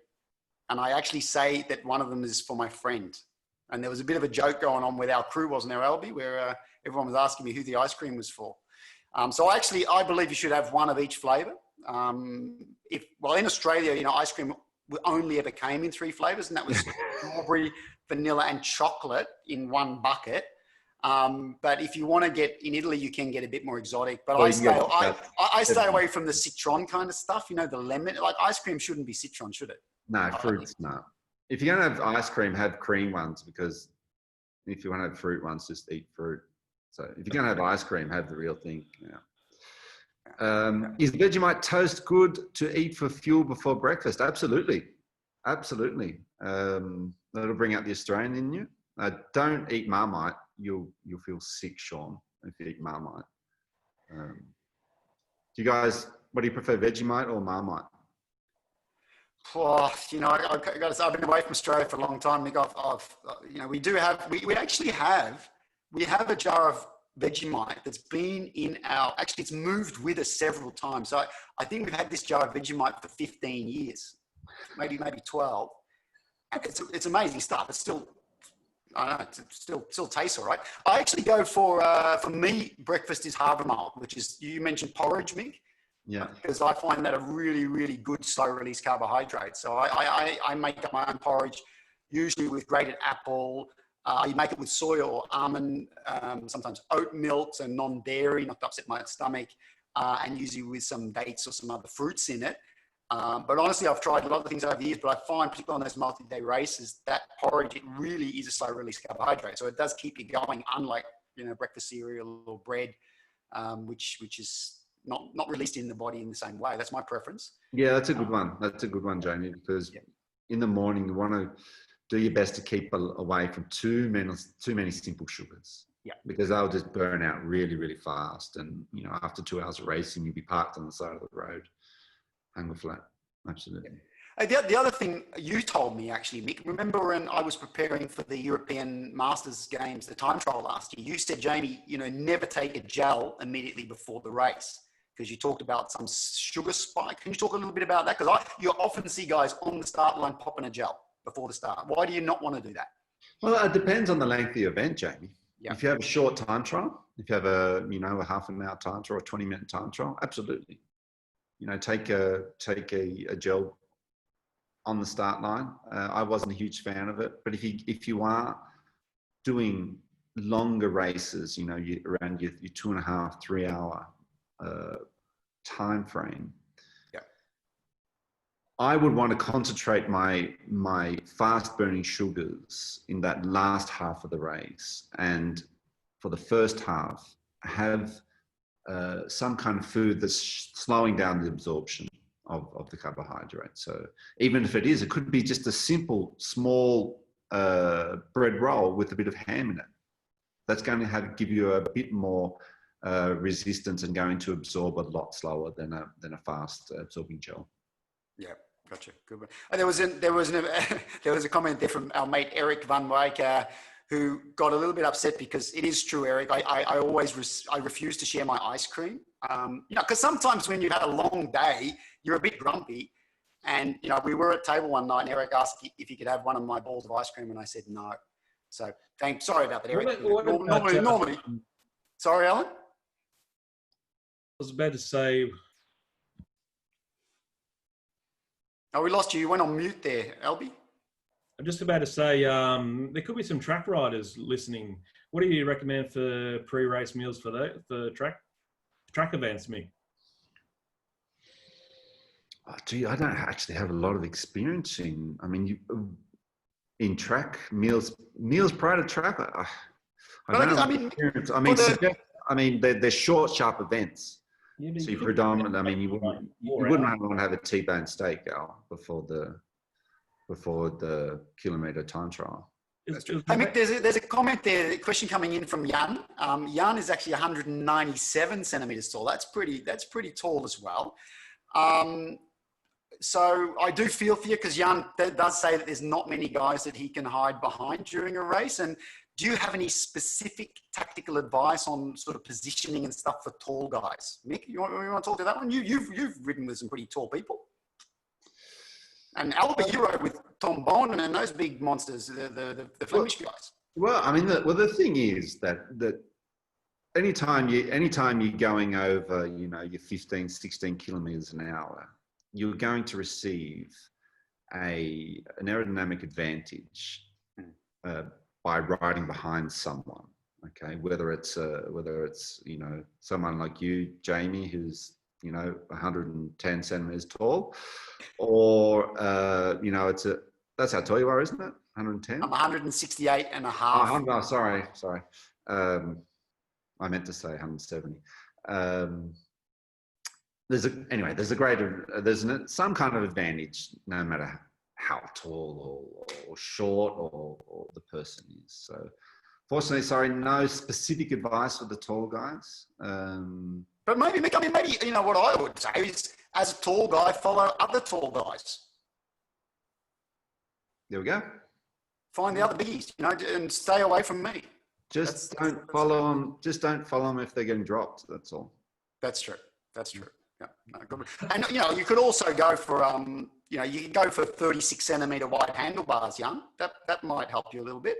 And I actually say that one of them is for my friend. And there was a bit of a joke going on with our crew, wasn't there, Albie, where everyone was asking me who the ice cream was for. So I believe you should have one of each flavor. In Australia, ice cream only ever came in 3 flavors, and that was strawberry, vanilla, and chocolate in one bucket. But if you want to get in Italy, you can get a bit more exotic. But I stay away from the citron kind of stuff. The lemon. Like ice cream shouldn't be citron, should it? No, fruits. No. If you're going to have ice cream, have cream ones, because if you want to have fruit ones, just eat fruit. So if you're going to have ice cream, have the real thing. Is Vegemite toast good to eat for fuel before breakfast? Absolutely. That'll bring out the Australian in you. Don't eat Marmite. You'll feel sick, Sean, if you eat Marmite. Do you guys, what do you prefer, Vegemite or Marmite? Oh, I've got to say, I've been away from Australia for a long time, Nick. We have a jar of Vegemite that's been in actually it's moved with us several times. So I think we've had this jar of Vegemite for 15 years, maybe 12. It's amazing stuff. It's still, I don't know, it still tastes all right. I actually go for me, breakfast is Havermalt, which is, you mentioned porridge, Mick. Yeah. Because I find that a really, really good slow release carbohydrate. So I make up my own porridge, usually with grated apple. You make it with soy or almond, sometimes oat milk, so non-dairy, not to upset my stomach, and usually with some dates or some other fruits in it. But honestly, I've tried a lot of things over the years, but I find, particularly on those multi-day races, that porridge, it really is a slow release carbohydrate. So it does keep you going, unlike, breakfast cereal or bread, which is not released in the body in the same way. That's my preference. Yeah, that's a good one. That's a good one, Jamie, because in the morning, you want to do your best to keep away from too many simple sugars. Yeah. Because they'll just burn out really, really fast. And, after 2 hours of racing, you'll be parked on the side of the road, hunger flat. Absolutely. The other thing you told me, actually, Mick, remember when I was preparing for the European Masters Games, the time trial last year, you said, Jamie, never take a gel immediately before the race, because you talked about some sugar spike. Can you talk a little bit about that? Because you often see guys on the start line popping a gel. before the start? Why do you not want to do that? Well, it depends on the length of the event, Jamie. Yeah. If you have a short time trial, if you have a half an hour time trial or a 20-minute time trial, absolutely. Take a gel on the start line. I wasn't a huge fan of it, but if you are doing longer races, around your 2.5, 3 hour time frame, I would want to concentrate my fast burning sugars in that last half of the race, and for the first half have some kind of food that's slowing down the absorption of the carbohydrate. So even if it could be just a simple small bread roll with a bit of ham in it. That's going to give you a bit more resistance and going to absorb a lot slower than a fast absorbing gel. Yeah, gotcha. Good one. There was a comment there from our mate Eric Van Wyk, who got a little bit upset because it is true, Eric. I refuse to share my ice cream. Because sometimes when you've had a long day, you're a bit grumpy. And we were at table one night, and Eric asked if he could have one of my balls of ice cream, and I said no. So sorry about that, Eric. Normally. Sorry, Alan. I was about to say. Oh, we lost you. You went on mute there, Albie. I'm just about to say there could be some track riders listening. What do you recommend for pre-race meals for track events, Mick? Oh, gee, I don't actually have a lot of experience in track meals prior to track. They're short, sharp events. Yeah, so you predominantly, you wouldn't want to have a T-bone steak, Al, before the kilometre time trial. Hey, Mick, there's a comment there, a question coming in from Jan. Jan is actually 197 centimetres tall. That's pretty tall as well. So I do feel for you, because Jan does say that there's not many guys that he can hide behind during a race. And do you have any specific tactical advice on sort of positioning and stuff for tall guys? Mick, you want to talk to that one? You've ridden with some pretty tall people. And Albert, you rode with Tom Bonen and those big monsters, the Flemish guys. Well, the thing is that anytime you're going over, your 15, 16 kilometers an hour, you're going to receive an aerodynamic advantage by riding behind someone. Okay, whether it's someone like you, Jamie, who's 110 centimeters tall, or that's how tall you are, isn't it? 110. I'm 168 and a half. Oh, sorry. I meant to say 170. There's some kind of advantage, no matter how tall or short or the person is. So, fortunately, no specific advice for the tall guys. But maybe what I would say is, as a tall guy, follow other tall guys. There we go. Find the other biggies, and stay away from me. Don't follow them. Just don't follow them if they're getting dropped. That's all. That's true. Yeah. No, good. And you could also go for you can go for 36 centimeter wide handlebars, Jan. That might help you a little bit.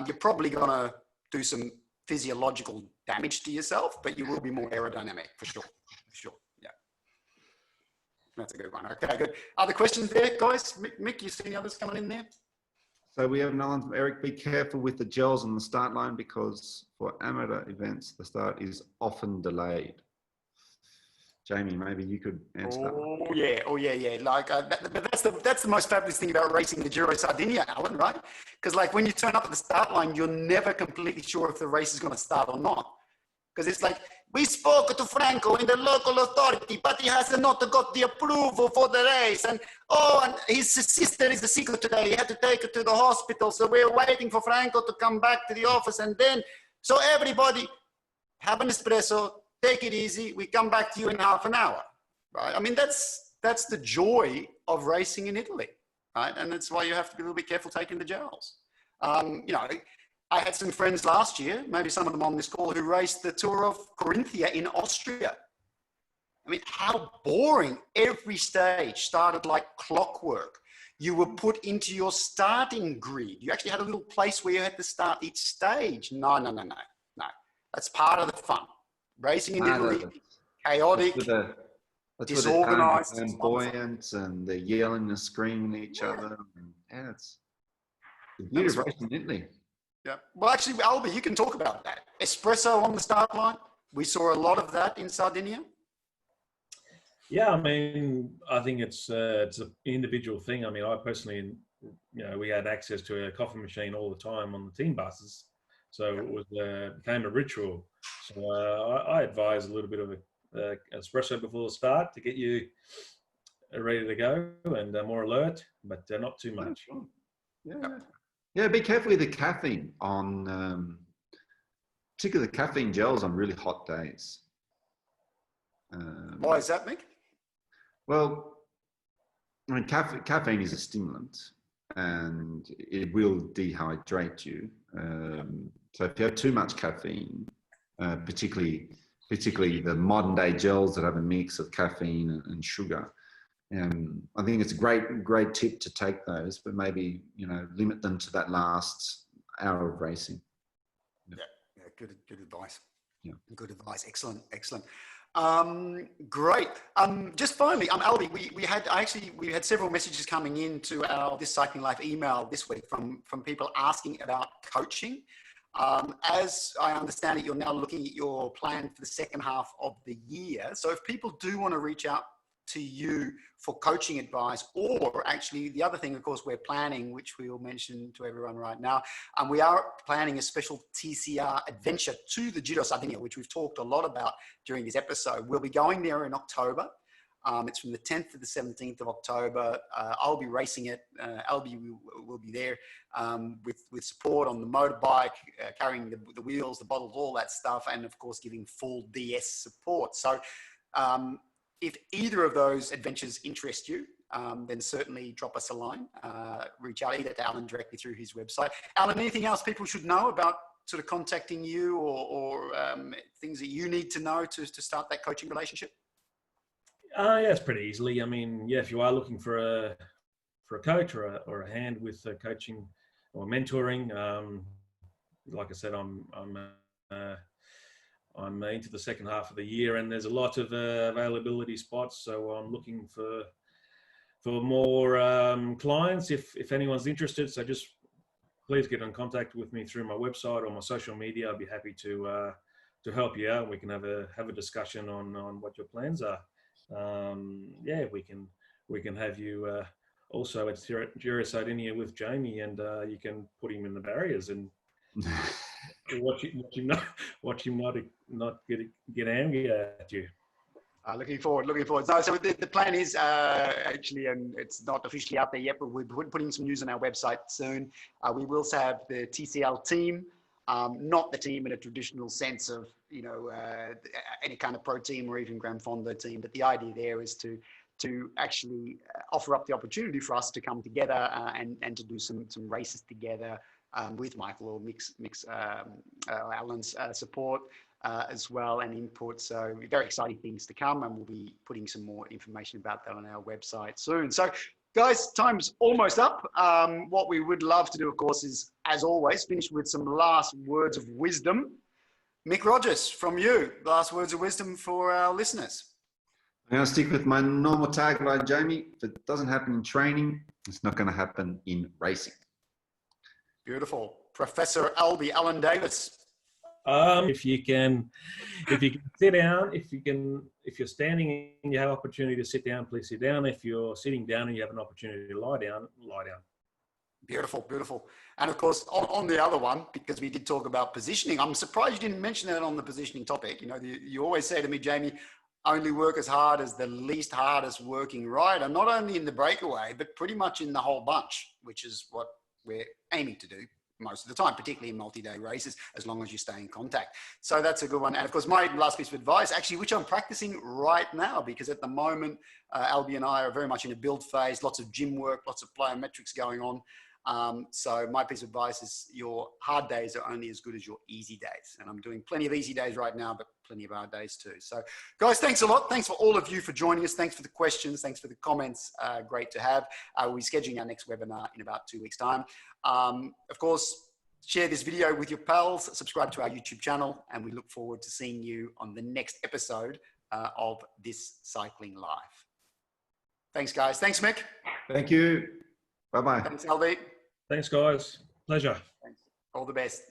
You're probably gonna do some physiological damage to yourself, but you will be more aerodynamic for sure. Yeah. That's a good one. Okay, good. Other questions there, guys? Mick, you see any others coming in there? So we have another one from Eric. Be careful with the gels on the start line, because for amateur events, the start is often delayed. Jamie, maybe you could answer that one. Oh yeah. That's the most fabulous thing about racing the Giro Sardinia, Alan, right? Because when you turn up at the start line, you're never completely sure if the race is going to start or not. Because it's we spoke to Franco in the local authority, but he has not got the approval for the race. And his sister is sick today. He had to take her to the hospital. So we're waiting for Franco to come back to the office. And then, so everybody have an espresso, take it easy. We come back to you in half an hour, right? That's the joy of racing in Italy, right? And that's why you have to be a little bit careful taking the gels. I had some friends last year, maybe some of them on this call, who raced the Tour of Corinthia in Austria. How boring. Every stage started like clockwork. you were put into your starting grid. You actually had a little place where you had to start each stage. No. That's part of the fun. Racing in Italy, chaotic, that's disorganized. where they're flamboyant and they're yelling and screaming at each other. And it's the beauty of racing in Italy. Yeah. Well, actually, Albi, you can talk about that. Espresso on the start line. We saw a lot of that in Sardinia. Yeah, I mean, I think it's an individual thing. I mean, I personally, we had access to a coffee machine all the time on the team buses, so it became a ritual. So I advise a little bit of espresso before the start to get you ready to go and more alert, but not too much. Yeah. Be careful with the caffeine on, particularly the caffeine gels on really hot days. Why is that, Mick? Well, I mean, caffeine is a stimulant and it will dehydrate you. So if you have too much caffeine, particularly the modern day gels that have a mix of caffeine and sugar, I think it's a great tip to take those, but maybe, limit them to that last hour of racing. Yeah, good advice. Yeah. Good advice. Excellent. Great. Just finally, Albi, we had several messages coming in to our This Cycling Life email this week from people asking about coaching. As I understand it, you're now looking at your plan for the second half of the year. So if people do want to reach out to you for coaching advice, or actually the other thing, of course, we're planning, which we will mention to everyone right now, we are planning a special TCR adventure to the Giro Sardinia, which we've talked a lot about during this episode. We'll be going there in October. It's from the 10th to the 17th of October. I'll be racing it. Albi will be there with support on the motorbike, carrying the wheels, the bottles, all that stuff, and of course giving full DS support. So if either of those adventures interest you, then certainly drop us a line. Reach out either to Alan directly through his website. Alan, anything else people should know about sort of contacting you or things that you need to know to start that coaching relationship? Yeah, it's pretty easily. I mean, if you are looking for a coach or a hand with coaching or mentoring, like I said, I'm into the second half of the year, and there's a lot of availability spots. So I'm looking for more clients if anyone's interested. So just please get in contact with me through my website or my social media. I'd be happy to help you out. We can have a discussion on what your plans are. We can have you also at Giro Sardinia with Jamie, and you can put him in the barriers and watch him not get angry at you. Looking forward. No, so the plan is actually, and it's not officially out there yet, but we're putting some news on our website soon. We will have the TCL team, not the team in a traditional sense of, any kind of pro team or even Gran Fondo team. But the idea there is to actually offer up the opportunity for us to come together and to do some races together with Michael or Mick's Alan's support as well and input. So very exciting things to come, and we'll be putting some more information about that on our website soon. So guys, time's almost up. What we would love to do, of course, is, as always, finish with some last words of wisdom. Mick Rogers, from you, last words of wisdom for our listeners. I'm going to stick with my normal tagline, Jamie. If it doesn't happen in training, it's not going to happen in racing. Beautiful. Professor Albi, Alan Davis. If you can sit down, if you're standing and you have opportunity to sit down, please sit down. If you're sitting down and you have an opportunity to lie down, lie down. Beautiful. And of course, on the other one, because we did talk about positioning, I'm surprised you didn't mention that on the positioning topic. You always say to me, Jamie, only work as hard as the least hardest working rider, not only in the breakaway, but pretty much in the whole bunch, which is what we're aiming to do most of the time, particularly in multi-day races, as long as you stay in contact. So that's a good one. And of course, my last piece of advice, actually, which I'm practicing right now, because at the moment, Albi and I are very much in a build phase, lots of gym work, lots of plyometrics going on. So my piece of advice is your hard days are only as good as your easy days. And I'm doing plenty of easy days right now, but plenty of hard days too. So guys, thanks a lot. Thanks for all of you for joining us. Thanks for the questions. Thanks for the comments. Great to have. We'll be scheduling our next webinar in about 2 weeks' time. Of course, share this video with your pals, subscribe to our YouTube channel, and we look forward to seeing you on the next episode of This Cycling Life. Thanks, guys. Thanks, Mick. Thank you. Bye-bye. Thanks, LV. Thanks, guys. Pleasure. Thanks. All the best.